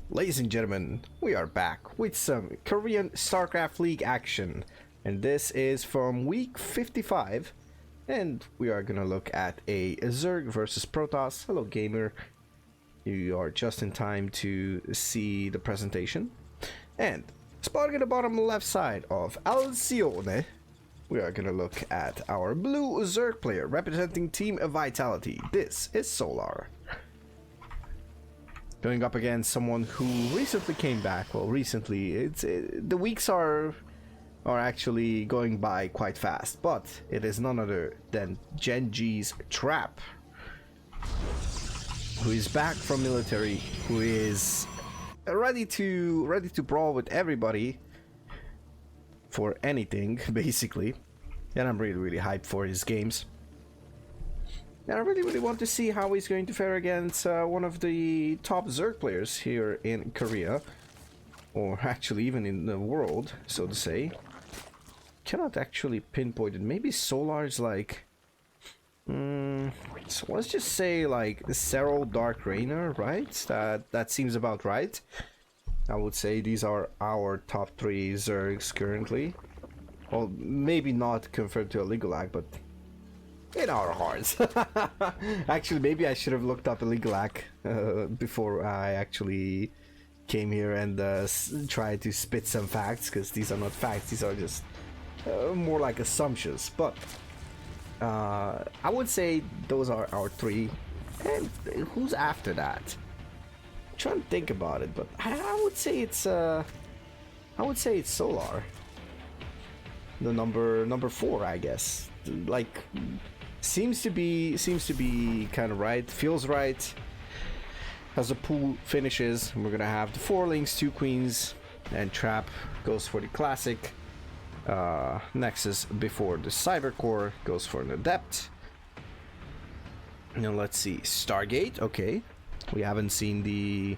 Ladies and gentlemen, we are back with some Korean StarCraft League action, and this is from week 55, and we are gonna look at a Zerg versus Protoss. Hello gamer, you are just in time to see the presentation. And spotting at the bottom left side of Alcione, we are gonna look at our blue Zerg player representing Team Vitality. This is Solar. Going up against someone who recently came back. Well, recently, the weeks are actually going by quite fast, but it is none other than Genji's Trap, who is back from military, who is ready to brawl with everybody for anything, basically. And I'm really hyped for his games. And I really want to see how he's going to fare against one of the top Zerg players here in Korea, or actually even in the world, so to say. Cannot actually pinpoint it. Maybe Solar's like, so let's just say like Serral Dark Rainer, right? That seems about right. I would say these are our top 3 Zergs currently. Well, maybe not compared to a League Lag, but in our hearts. Actually, maybe I should have looked up Illegal Act before I actually came here and tried to spit some facts, because these are not facts, these are just more like assumptions. But I would say those are our 3. And who's after that? I'm trying to think about it, but I would say it's Solar. The number 4, I guess. Like, seems to be kind of right, feels right. As the pool finishes, we're gonna have the 4 links, 2 queens, and Trap goes for the classic. Nexus before the Cybercore goes for an Adept. Now let's see, Stargate. Okay, we haven't seen the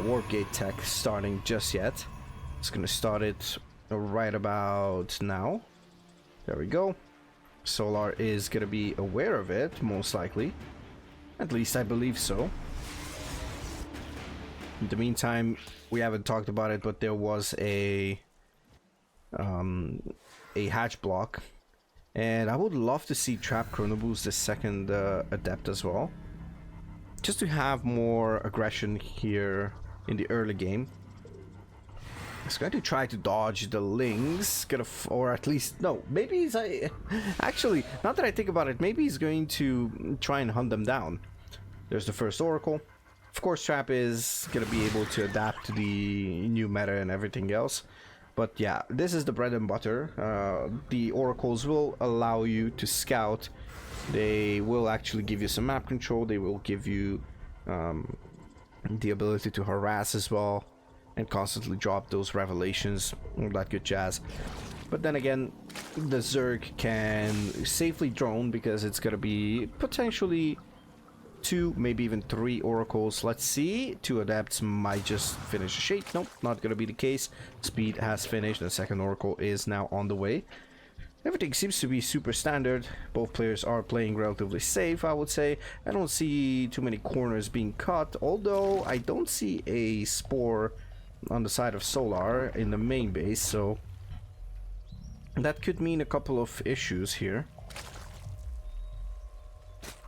Warp Gate tech starting just yet. It's gonna start it right about now. There we go. Solar is gonna be aware of it, most likely. At least I believe so. In the meantime, we haven't talked about it, but there was a hatch block, and I would love to see Trap Chrono Boost the second Adept as well, just to have more aggression here in the early game. He's going to try to dodge the links, or at least, no, maybe he's, actually, now that I think about it, maybe he's going to try and hunt them down. There's the first Oracle. Of course, Trap is going to be able to adapt to the new meta and everything else. But yeah, this is the bread and butter. The Oracles will allow you to scout. They will actually give you some map control. They will give you the ability to harass as well, and constantly drop those revelations, all that good jazz. But then again, the Zerg can safely drone, because it's gonna be potentially 2, maybe even 3 Oracles. Let's see, 2 Adepts might just finish the shade. Nope, not gonna be the case. Speed has finished, the second Oracle is now on the way. Everything seems to be super standard. Both players are playing relatively safe, I would say. I don't see too many corners being cut, although I don't see a Spore on the side of Solar in the main base, so that could mean a couple of issues here.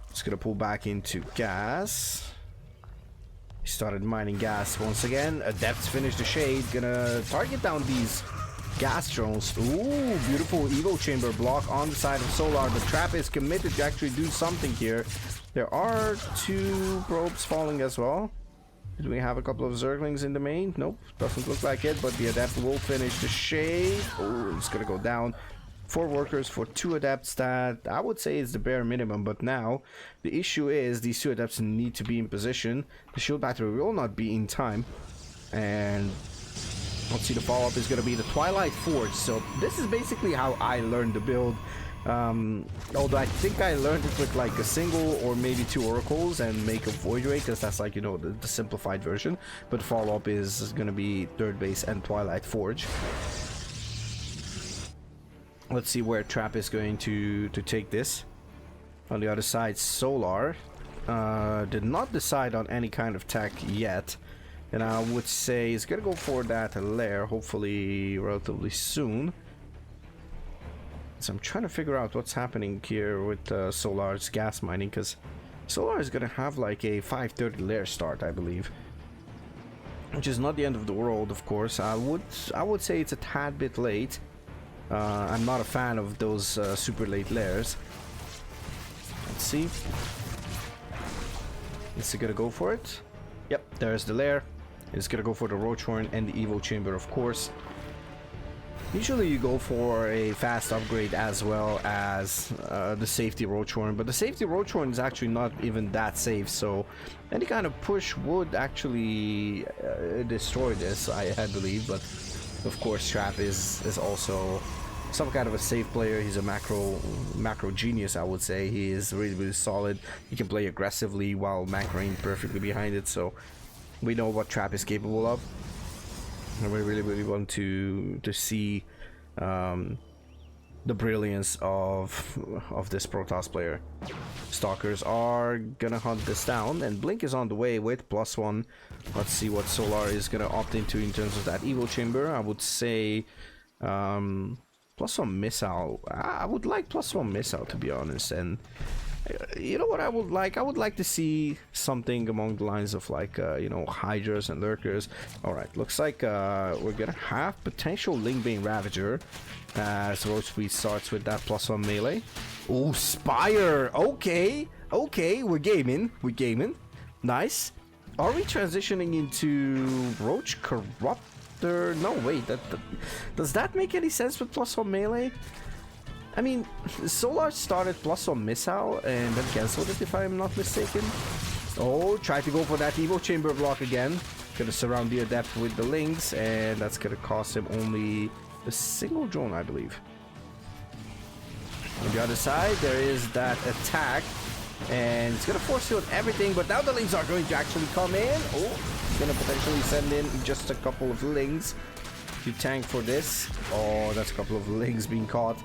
It's gonna pull back into gas. He started mining gas once again. Adepts finish the shade, gonna target down these gas drones. Ooh, beautiful Evo chamber block on the side of Solar. The Trap is committed to actually do something here. There are 2 probes falling as well. Do we have a couple of Zerglings in the main? Nope, doesn't look like it, but the Adept will finish the shade. Oh, it's gonna go down. 4 workers for 2 Adepts, that I would say is the bare minimum, but now the issue is these 2 Adepts need to be in position. The shield battery will not be in time, and let's see, the follow-up is gonna be the Twilight Forge. So this is basically how I learned the build. Although I think I learned it with like a single or maybe 2 Oracles and make a Void Ray, because that's like, you know, the simplified version. But follow-up is gonna be Third Base and Twilight Forge. Let's see where Trap is going to take this. On the other side, Solar did not decide on any kind of tech yet. And I would say he's gonna go for that lair, hopefully relatively soon. So I'm trying to figure out what's happening here with Solar's gas mining, because Solar is gonna have like a 5:30 lair start, I believe, which is not the end of the world, of course. I would say it's a tad bit late. I'm not a fan of those super late lairs. Let's see. Is he gonna go for it? Yep, there's the lair. It's gonna go for the Roach Horn and the Evo Chamber, of course. Usually you go for a fast upgrade as well as the safety Roach Horn, but the safety Roach Horn is actually not even that safe, so any kind of push would actually destroy this, I believe. But of course Trap is also some kind of a safe player. He's a macro genius, I would say. He is really solid. He can play aggressively while macroing perfectly behind it, so we know what Trap is capable of. And we really want to see the brilliance of this Protoss player. Stalkers are gonna hunt this down, and Blink is on the way with +1. Let's see what Solar is gonna opt into in terms of that Evo Chamber. I would say +1 missile. I would like +1 missile, to be honest. And you know what I would like? I would like to see something along the lines of like, you know, Hydras and Lurkers. Alright, looks like we're gonna have potential Lingbane Ravager as Roach Speed starts with that +1 melee. Oh, Spire! Okay, we're gaming. Nice. Are we transitioning into Roach Corruptor? No, wait, does that make any sense with +1 melee? I mean, Solar started +1 missile and then cancelled it, if I'm not mistaken. Oh, tried to go for that Evo Chamber block again. Gonna surround the Adept with the Lynx, and that's gonna cost him only a single drone, I believe. On the other side, there is that attack, and it's gonna force field everything, but now the Lynx are going to actually come in. Oh, gonna potentially send in just a couple of Lynx to tank for this. Oh, that's a couple of Lynx being caught.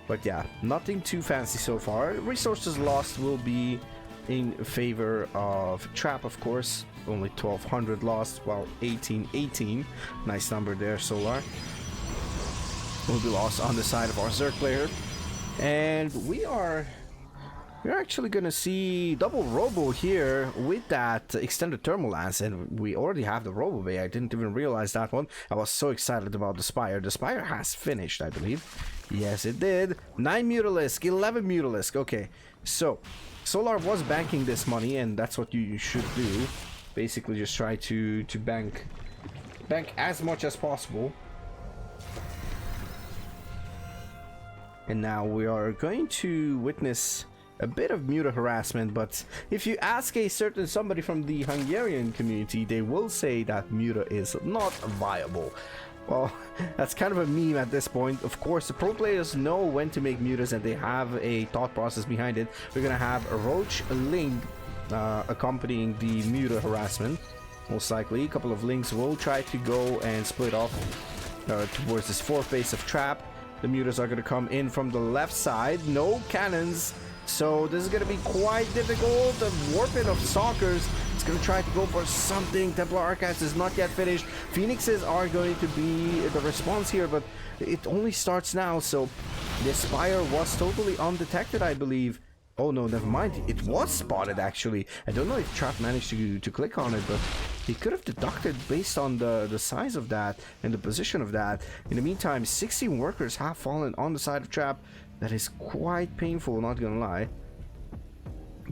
But yeah, nothing too fancy so far. Resources lost will be in favor of Trap, of course. Only 1200 lost, while 1818. Nice number there, Solar. Will be lost on the side of our Zerg player. And we're actually gonna see double Robo here with that extended thermal lance, and we already have the Robo Bay. I didn't even realize that one. I was so excited about the Spire. The Spire has finished, I believe. Yes, it did. 9 Mutalisk, 11 Mutalisk. Okay, so Solar was banking this money, and that's what you should do. Basically, just try to bank as much as possible. And now we are going to witness a bit of MUTA harassment, but if you ask a certain somebody from the Hungarian community, they will say that MUTA is not viable. Well, that's kind of a meme at this point. Of course, the pro players know when to make mutas, and they have a thought process behind it. We're gonna have a Roach Link accompanying the MUTA harassment. Most likely, a couple of Links will try to go and split off towards this fourth base of Trap. The mutas are gonna come in from the left side. No cannons, so this is gonna be quite difficult. The warping of Stalkers is gonna try to go for something. Templar Archives is not yet finished. Phoenixes are going to be the response here, but it only starts now, so the Spire was totally undetected, I believe. Oh no, never mind. It was spotted, actually. I don't know if Trap managed to click on it, but he could have deducted based on the size of that and the position of that. In the meantime, 16 workers have fallen on the side of Trap. That is quite painful, not gonna lie.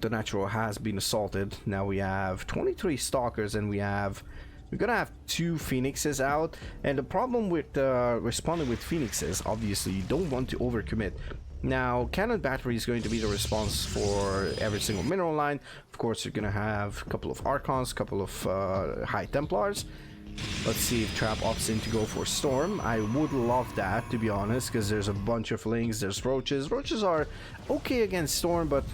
The Natural has been assaulted. Now we have 23 Stalkers, and we're gonna have 2 Phoenixes out. And the problem with responding with Phoenixes, obviously, you don't want to overcommit. Now, Cannon Battery is going to be the response for every single mineral line. Of course, you're gonna have a couple of Archons, a couple of High Templars. Let's see if Trap opts in to go for Storm. I would love that, to be honest, because there's a bunch of Lings, there's Roaches. Roaches are okay against Storm, but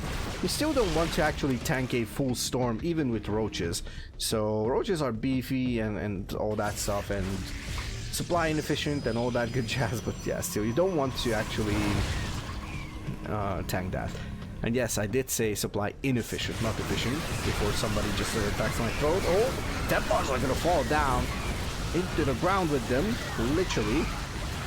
you still don't want to actually tank a full Storm, even with Roaches. So, Roaches are beefy and all that stuff, and supply inefficient and all that good jazz, but yeah, still, you don't want to actually tank that. And yes, I did say supply inefficient, not efficient, before somebody just attacks my throat. Oh, Templars are gonna fall down into the ground with them, literally.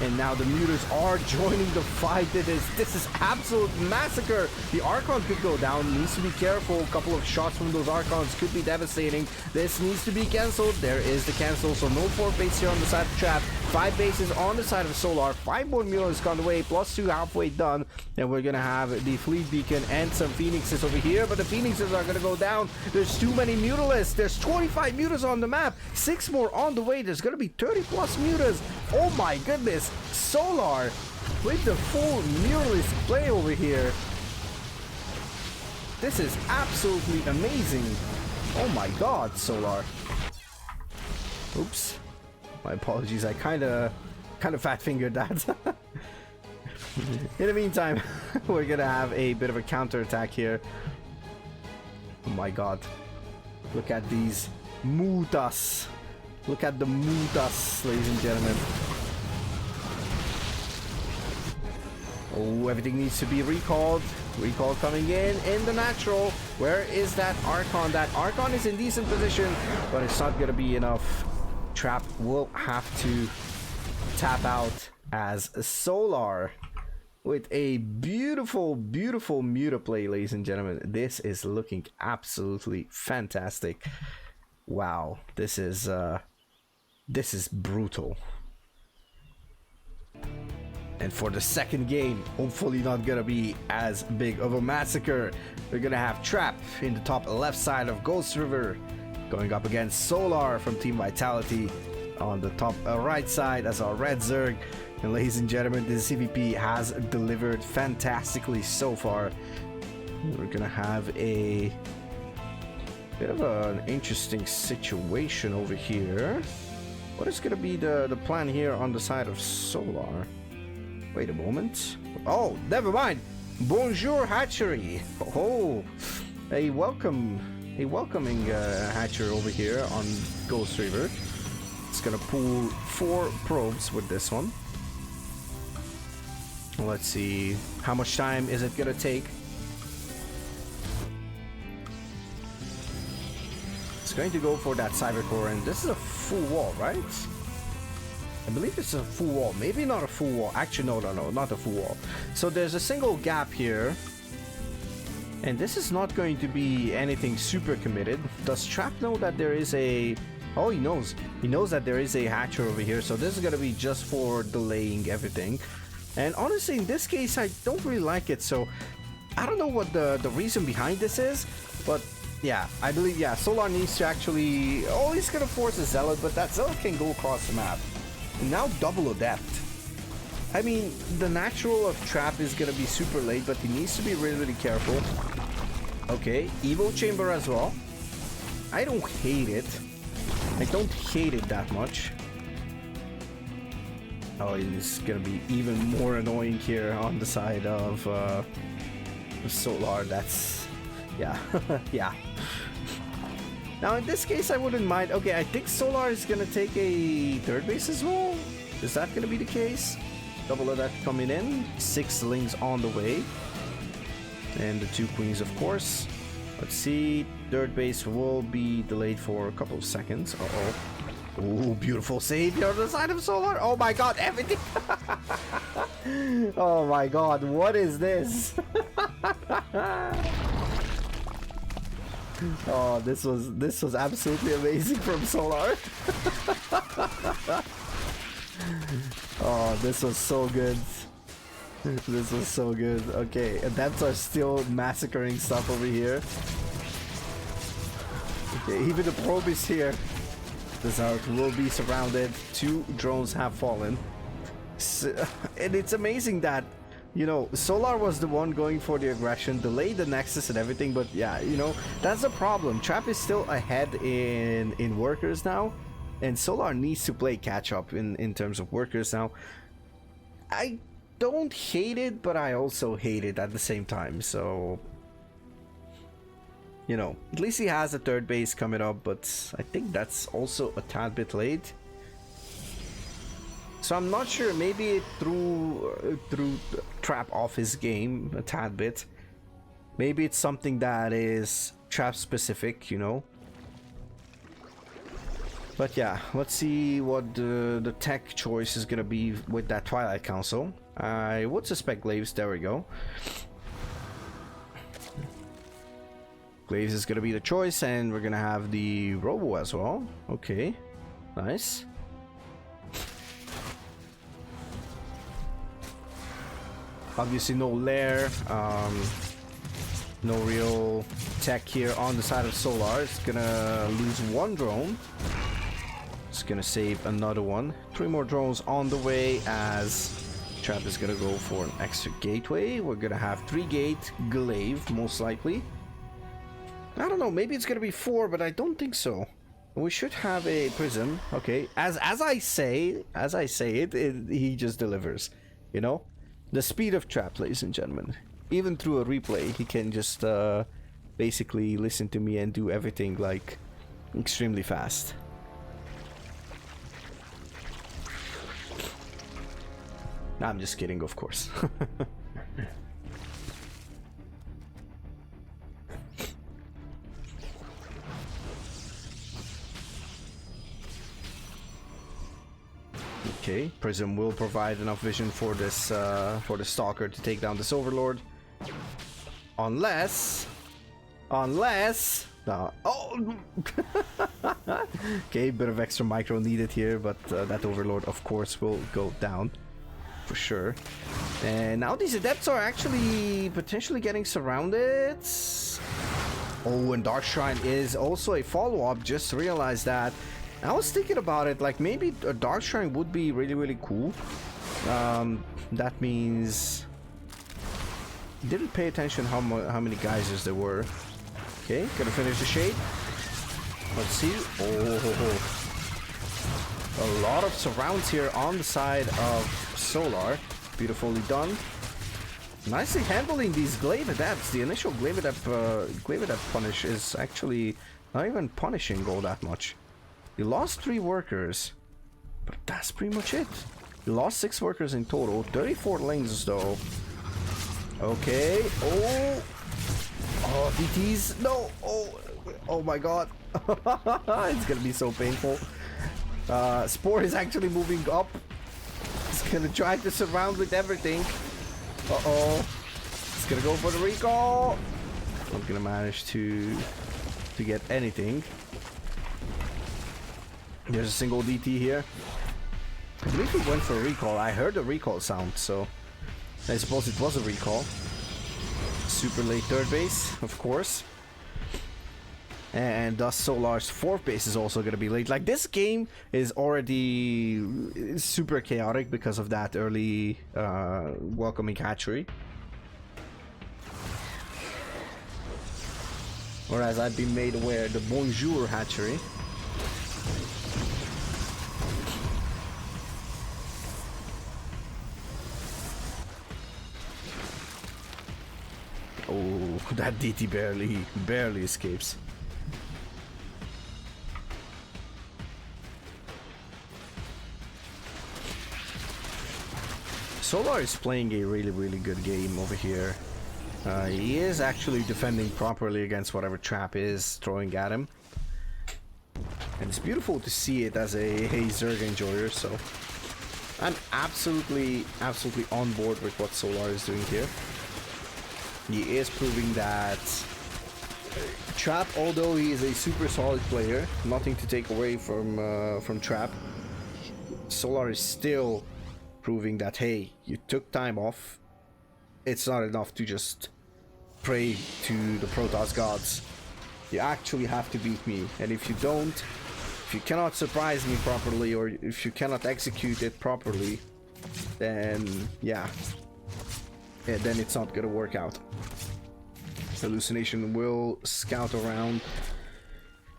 And now the Mutas are joining the fight. This is absolute massacre. The Archon could go down. Needs to be careful. A couple of shots from those Archons could be devastating. This needs to be cancelled. There is the cancel. So no 4 base here on the side of Trap. 5 bases on the side of Solar. 5 more Mulas gone away. +2 halfway done. And we're going to have the Fleet Beacon and some Phoenixes over here. But the Phoenixes are going to go down. There's too many Mutalists. There's 25 Mutas on the map. 6 more on the way. There's going to be 30 plus Mutas. Oh my goodness. Solar with the full Muralist play over here. This is absolutely amazing. Oh my god, Solar. Oops. My apologies. I kind of fat fingered that. In the meantime, we're gonna have a bit of a counter attack here. Oh my god. Look at these mutas. Look at the mutas, ladies and gentlemen. Oh, everything needs to be recalled. Recall coming in the natural. Where is that Archon? That Archon is in decent position, but it's not gonna be enough. Trap will have to tap out as Solar with a beautiful, beautiful Muta play, ladies and gentlemen. This is looking absolutely fantastic. Wow, this is brutal. And for the second game, hopefully not gonna be as big of a massacre. We're gonna have Trap in the top left side of Ghost River, going up against Solar from Team Vitality on the top right side as our Red Zerg. And ladies and gentlemen, this CVP has delivered fantastically so far. We're gonna have a bit of an interesting situation over here. What is gonna be the plan here on the side of Solar? Wait a moment. Oh, never mind. Bonjour Hatchery. Oh, a welcoming hatcher over here on Ghost River. It's gonna pull 4 probes with this one. Let's see, how much time is it gonna take? It's going to go for that Cyber Core, and this is a full wall, right? I believe it's a full wall. Maybe not a full wall. Actually, no, not a full wall. So there's a single gap here. And this is not going to be anything super committed. Does Trap know that there is a... Oh, he knows. He knows that there is a hatcher over here. So this is going to be just for delaying everything. And honestly, in this case, I don't really like it. So I don't know what the reason behind this is. But yeah, I believe, yeah, Solar needs to actually... Oh, he's going to force a Zealot. But that Zealot can go across the map. Now double Adept. I mean, the natural of Trap is gonna be super late, but he needs to be really, really careful. Okay, Evo Chamber as well. I don't hate it. I don't hate it that much. Oh, it's gonna be even more annoying here on the side of Solar. That's... yeah. Yeah. Now in this case I wouldn't mind. Okay, I think Solar is gonna take a 3rd base as well. Is that gonna be the case? Double of that coming in. 6 Lings on the way. And the 2 Queens, of course. Let's see. 3rd base will be delayed for a couple of seconds. Uh-oh. Oh, beautiful save here on the side of Solar. Oh my god, everything. Oh my god, what is this? Oh, this was absolutely amazing from Solar. Oh, this was so good. This was so good. Okay, Adepts are still massacring stuff over here. Okay, even the probe is here. The Zark will be surrounded. 2 drones have fallen. So, and it's amazing that, you know, Solar was the one going for the aggression, delayed the Nexus and everything, but yeah, you know, that's the problem. Trap is still ahead in workers now, and Solar needs to play catch up in terms of workers now. I don't hate it, but I also hate it at the same time, so... You know, at least he has a 3rd base coming up, but I think that's also a tad bit late. So I'm not sure, maybe it threw Trap off his game a tad bit. Maybe it's something that is trap specific, you know. But yeah, let's see what the tech choice is gonna be with that Twilight Council. I would suspect Glaives. There we go. Glaives is gonna be the choice, and we're gonna have the Robo as well. Okay, nice. Obviously no lair, no real tech here on the side of Solar. It's gonna lose one drone. It's gonna save another one. 3 more drones on the way as Trap is gonna go for an extra gateway. We're gonna have 3 gate Glaive, most likely. I don't know, maybe it's gonna be 4, but I don't think so. We should have a Prism. Okay, as I say it, he just delivers, you know? The speed of Trap, ladies and gentlemen. Even through a replay, he can just basically listen to me and do everything like extremely fast. I'm just kidding, of course. Okay, Prism will provide enough vision for this for the Stalker to take down this Overlord. Unless no. Oh. Okay, bit of extra micro needed here, but that Overlord of course will go down for sure. And now these Adepts are actually potentially getting surrounded. Oh, and Dark Shrine is also a follow-up. Just realized that. I was thinking about it, like maybe a Dark Shrine would be really cool. That means didn't pay attention how many geysers there were. Okay, gonna finish the shade. Let's see. Oh, a lot of surrounds here on the side of Solar. Beautifully done. Nicely handling these Glaive Adepts. The initial Glaive Adept punish is actually not even punishing all that much. You lost 3 workers, but that's pretty much it. You lost 6 workers in total, 34 lanes though. Okay, oh, DTs, no, oh my god. It's gonna be so painful. Spore is actually moving up. He's gonna try to surround with everything. Uh-oh, it's gonna go for the recall. Not gonna manage to get anything. There's a single DT here. I believe we went for a recall. I heard a recall sound, so I suppose it was a recall. Super late 3rd base, of course. And thus Solar's 4th base is also going to be late. Like, this game is already super chaotic because of that early welcoming hatchery. Whereas I've been made aware the Bonjour hatchery. Oh, that DT barely escapes. Solar is playing a really good game over here. He is actually defending properly against whatever trap is throwing at him. And it's beautiful to see it as a Zerg enjoyer, so I'm absolutely on board with what Solar is doing here. He is proving that Trap, although he is a super solid player, nothing to take away from Trap, Solar is still proving that, hey, you took time off. It's not enough to just pray to the Protoss gods. You actually have to beat me, and if you don't, if you cannot surprise me properly, or if you cannot execute it properly, then yeah, then it's not gonna work out. Hallucination will scout around.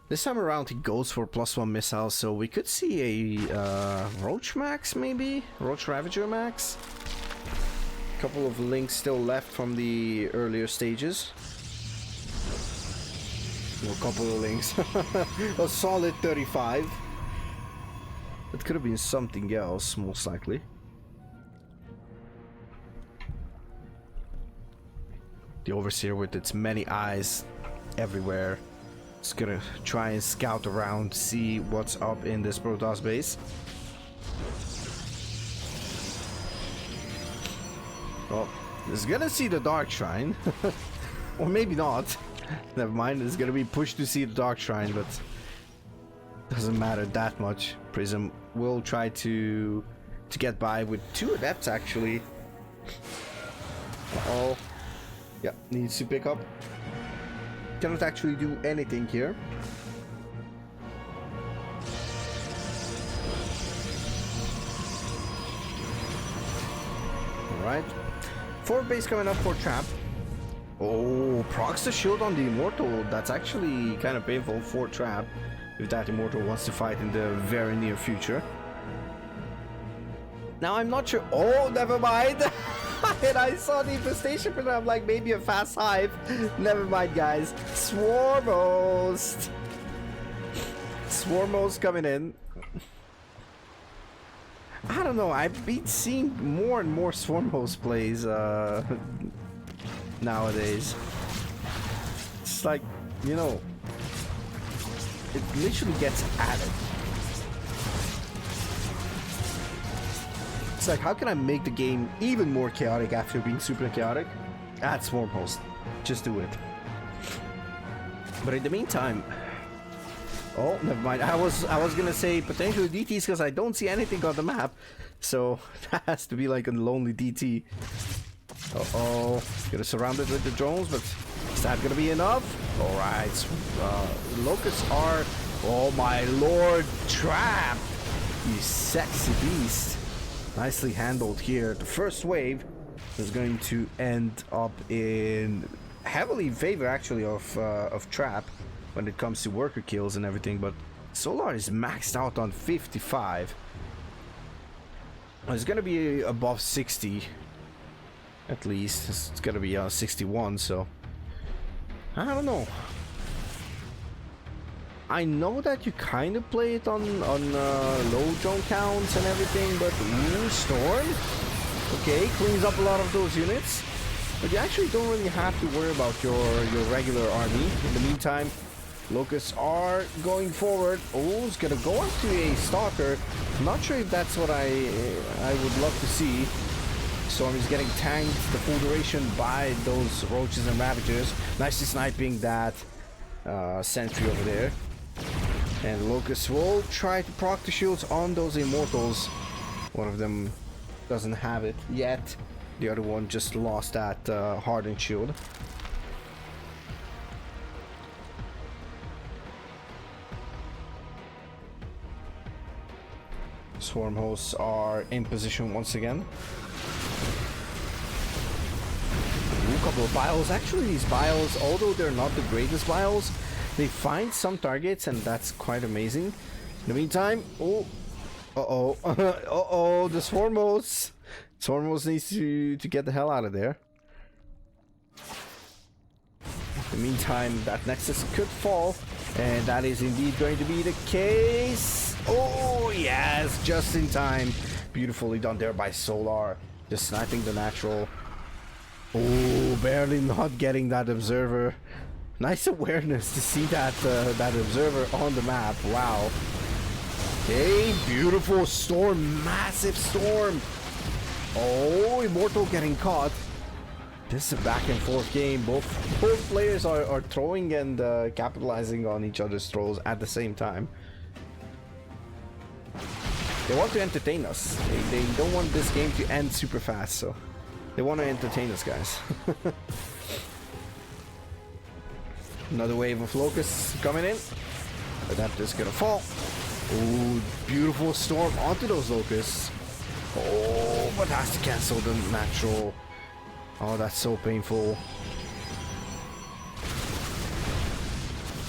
This time around he goes for +1 missiles, so we could see a Roach Max, maybe? Roach Ravager Max? Couple of links still left from the earlier stages. No, couple of links. A solid 35. It could have been something else, most likely. The Overseer with its many eyes everywhere. It's gonna try and scout around, see what's up in this Protoss base. Well, it's gonna see the Dark Shrine. Or maybe not. Never mind, it's gonna be pushed to see the Dark Shrine, but doesn't matter that much. Prism will try to get by with 2 Adepts actually. Uh-oh. Yeah, needs to pick up. Cannot actually do anything here. Alright. 4 base coming up for Trap. Oh, procs the shield on the Immortal. That's actually kind of painful for Trap if that Immortal wants to fight in the very near future. Now I'm not sure. Oh, never mind. And I saw the infestation, but I'm like, maybe a fast hive. Never mind, guys. Swarmhost. Swarmhost coming in. I don't know. I've been seeing more and more Swarmhost plays nowadays. It's like, you know, it literally gets added. It's like, how can I make the game even more chaotic after being super chaotic? Add Swarmhost. Just do it. But in the meantime... Oh, never mind. I was gonna say potentially DTs because I don't see anything on the map. So that has to be like a lonely DT. Uh-oh. Gonna surround it with the drones, but is that gonna be enough? Alright. Locusts are... Oh my lord. Trap! You sexy beast. Nicely handled here. The first wave is going to end up in heavily favor actually of Trap when it comes to worker kills and everything, but Solar is maxed out on 55. It's gonna be above 60 at least. It's gonna be 61, so I don't know. I know that you kind of play it on low drone counts and everything, but ooh, Storm, okay, cleans up a lot of those units, but you actually don't really have to worry about your regular army. In the meantime, Locusts are going forward. Oh, it's gonna go up to a Stalker. I'm not sure if that's what I would love to see. Storm is getting tanked the full duration by those Roaches and Ravagers. Nicely sniping that sentry over there. And Locust will try to proc the shields on those Immortals. One of them doesn't have it yet. The other one just lost that hardened shield. Swarm hosts are in position once again. Ooh, a couple of bios. Actually, these bios, although they're not the greatest bios, they find some targets, and that's quite amazing. In the meantime, oh, uh-oh, the Swarmos. Swarmos needs to get the hell out of there. In the meantime, that Nexus could fall, and that is indeed going to be the case. Oh, yes, just in time. Beautifully done there by Solar. Just sniping the natural. Oh, barely not getting that observer. Nice awareness to see that that observer on the map. Wow. Okay, beautiful storm, massive storm. Oh, Immortal getting caught. This is a back and forth game. Both players are throwing and capitalizing on each other's throws at the same time. They want to entertain us. They don't want this game to end super fast, so they want to entertain us, guys. Another wave of locusts coming in. Adapter's gonna fall. Oh, beautiful storm onto those locusts. Oh, but has to cancel the natural. Oh, that's so painful.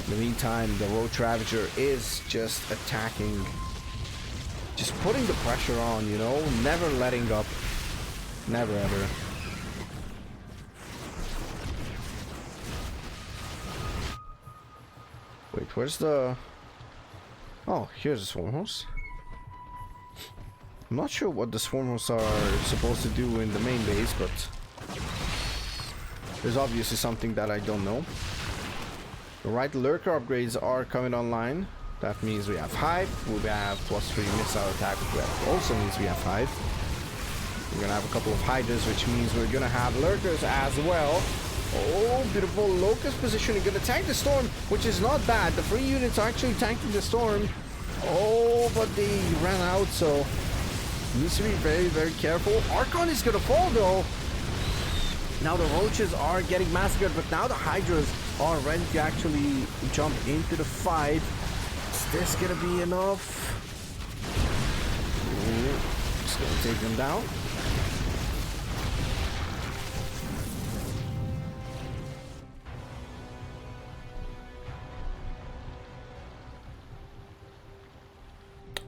In the meantime, the Roach Ravager is just attacking. Just putting the pressure on, you know? Never letting up. Never ever. Wait, where's the... Oh, here's the Swarm Host. I'm not sure what the Swarm Hosts are supposed to do in the main base, but... There's obviously something that I don't know. Alright, lurker upgrades are coming online. That means we have hive, we have +3 missile attack, which also means we have hive. We're gonna have a couple of hydras, which means we're gonna have lurkers as well. Oh, beautiful locust positioning, gonna tank the storm, which is not bad. The 3 units are actually tanking the storm. Oh, but they ran out, so needs to be very, very careful. Archon is gonna fall though. Now the roaches are getting massacred, but now the hydras are ready to actually jump into the fight. Is this gonna be enough? Just gonna take them down.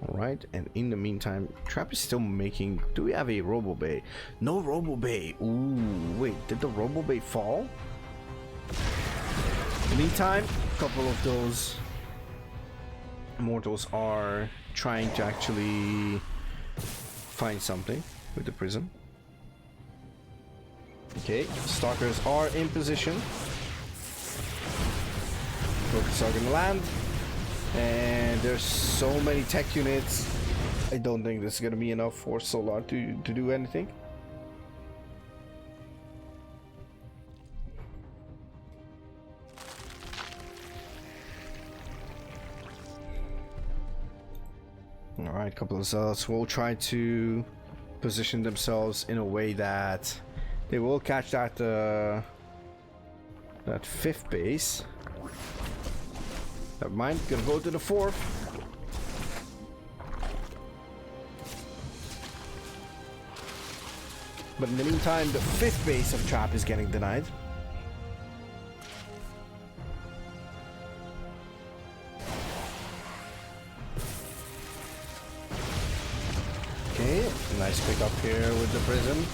Alright, and in the meantime, Trap is still making... Do we have a Robo Bay? No Robo Bay. Ooh, wait, did the Robo Bay fall? In the meantime, a couple of those mortals are trying to actually find something with the prism. Okay, stalkers are in position. Rockets are gonna land. And there's so many tech units. I don't think this is gonna be enough for Solar to do anything. Alright, couple of zealots will try to position themselves in a way that they will catch that that 5th base. Never mind, gonna go to the 4th. But in the meantime, the 5th base of Trap is getting denied. Okay, nice pick up here with the prism.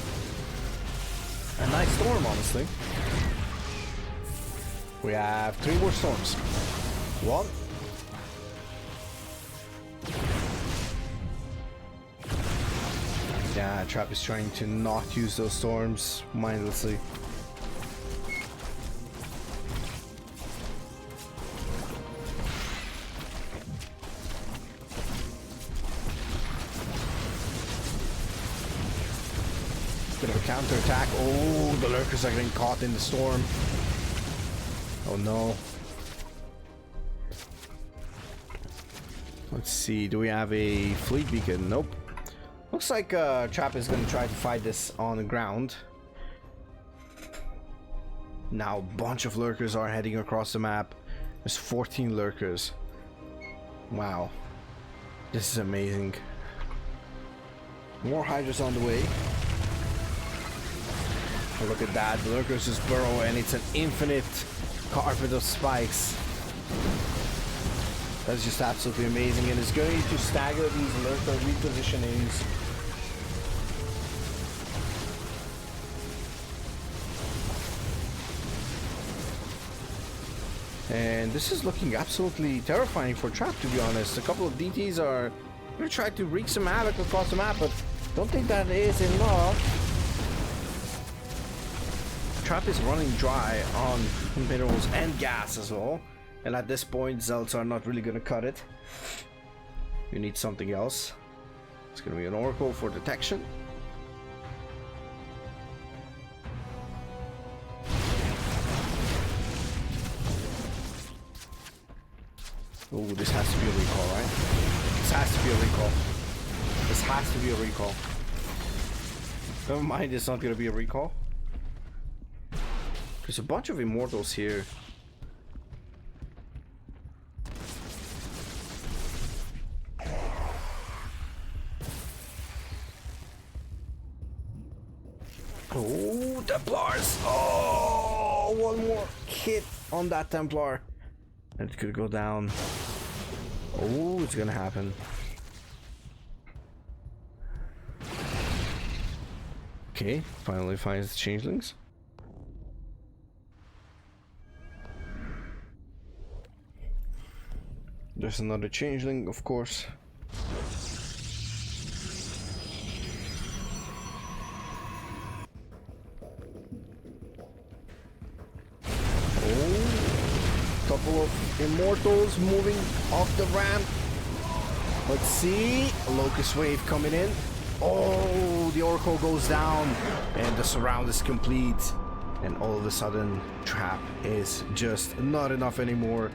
A nice storm, honestly. We have 3 more storms. 1. Yeah, Trap is trying to not use those storms mindlessly. Bit of a counter attack. Oh, the lurkers are getting caught in the storm. Oh no. Let's see, do we have a fleet beacon? Nope. Looks like Trap is going to try to fight this on the ground. Now a bunch of lurkers are heading across the map. There's 14 lurkers. Wow. This is amazing. More hydras on the way. Oh, look at that. The lurkers just burrow and it's an infinite carpet of spikes. That's just absolutely amazing, and it's going to stagger these lurker repositionings. And this is looking absolutely terrifying for Trap, to be honest. A couple of DTs are going to try to wreak some havoc across the map, but don't think that is enough. Trap is running dry on minerals and gas as well. And at this point, zealots are not really going to cut it. You need something else. It's going to be an oracle for detection. Oh, this has to be a recall, right? This has to be a recall. This has to be a recall. Never mind, it's not going to be a recall. There's a bunch of immortals here. Oh, Templars! Oh, one more hit on that Templar. And it could go down. Oh, it's gonna happen. Okay, finally finds the changelings. There's another changeling, of course. Immortals moving off the ramp. Let's see. Locust Wave coming in. Oh, the Oracle goes down. And the surround is complete. And all of a sudden, Trap is just not enough anymore.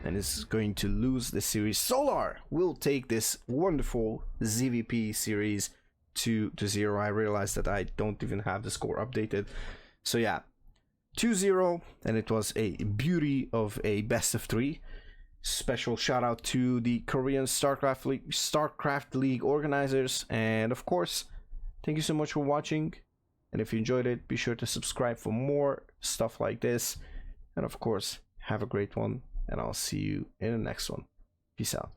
And is going to lose the series. Solar will take this wonderful ZVP series to 0. I realized that I don't even have the score updated. So yeah, 2-0, and it was a beauty of a best of 3. Special shout out to the Korean StarCraft League organizers, and of course, thank you so much for watching. And if you enjoyed it, be sure to subscribe for more stuff like this. And of course, have a great one, and I'll see you in the next one. Peace out.